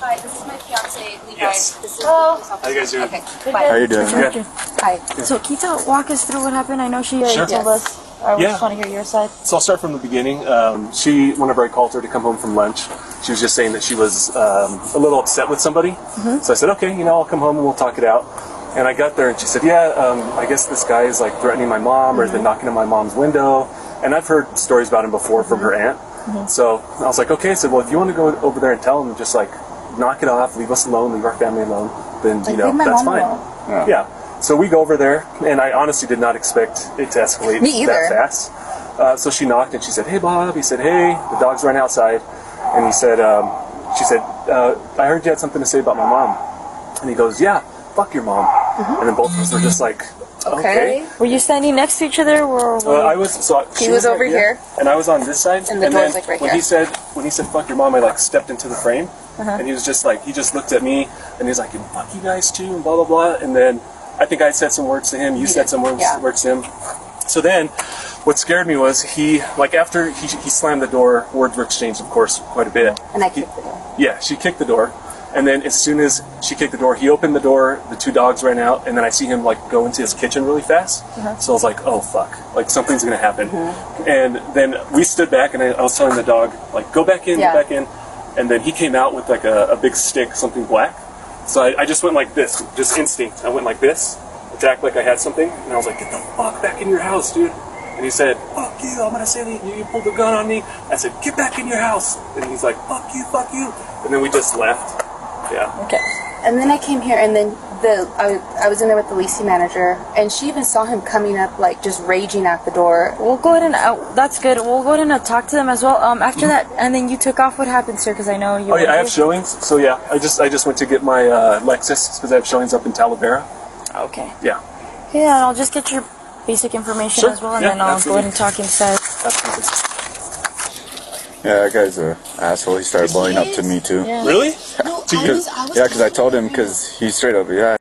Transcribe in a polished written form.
Hi, this is my fiance, Levi. Yes. This is Hello. How you guys doing? Okay. Bye. How you doing? Good. Hi. So can you walk us through what happened? I know she Sure. told us. I Yeah. just want to hear your side. So I'll start from the beginning. Whenever I called her to come home from lunch, she was just saying that she was a little upset with somebody. So I said, okay, I'll come home and we'll talk it out. And I got there and she said, I guess this guy is like threatening my mom or has been knocking on my mom's window. And I've heard stories about him before from her aunt. So I was like, okay. I said, well, if you want to go over there and tell him, just like knock it off, leave us alone, leave our family alone, then leave my that's mom fine. alone. Yeah. So we go over there, and I honestly did not expect it to escalate Me either. that fast. So she knocked, and she said, "Hey, Bob." He said, "Hey, the dog's right outside." And he said, "She said, I heard you had something to say about my mom." And he goes, "Yeah, fuck your mom." And then both of us were just like, "Okay." Okay. Were you standing next to each other, or I was. So He she was right over here. and I was on this side. And the then door's, like, right when here. When he said "fuck your mom," I like stepped into the frame, and he was just like, he just looked at me, and he's like, "And fuck you guys too," and blah blah blah. And then I think I said some words to him. You said some words to him. So then, what scared me was after he slammed the door. Words were exchanged, of course, quite a bit. And I kicked the door. Yeah, she kicked the door. And then as soon as she kicked the door, he opened the door, the two dogs ran out, and then I see him like go into his kitchen really fast. So I was like, oh fuck, like something's gonna happen. And then we stood back and I was telling the dog, like, go back in, go back in. And then he came out with like a big stick, something black. So I just went like this, just instinct. I went like this, to act like I had something, and I was like, get the fuck back in your house, dude. And he said, fuck you, I'm gonna say that you pulled a gun on me. I said, get back in your house. And he's like, fuck you, fuck you. And then we just left. Yeah. Okay. And then I came here, and then I was in there with the leasing manager, and she even saw him coming up, like, just raging at the door. We'll go ahead and that's good. We'll go ahead and talk to them as well. After that, and then you took off. What happened, sir? Because I know you. Oh yeah, I have showings. So yeah, I just went to get my Lexus because I have showings up in Talavera. Okay. Yeah. Yeah, and I'll just get your basic information Sure. as well, and Yeah, then I'll absolutely. go ahead and talk inside. Absolutely. Yeah, that guy's an asshole. He started blowing up to me too. Yeah. Really? No, Because I told him, because he straight up, yeah,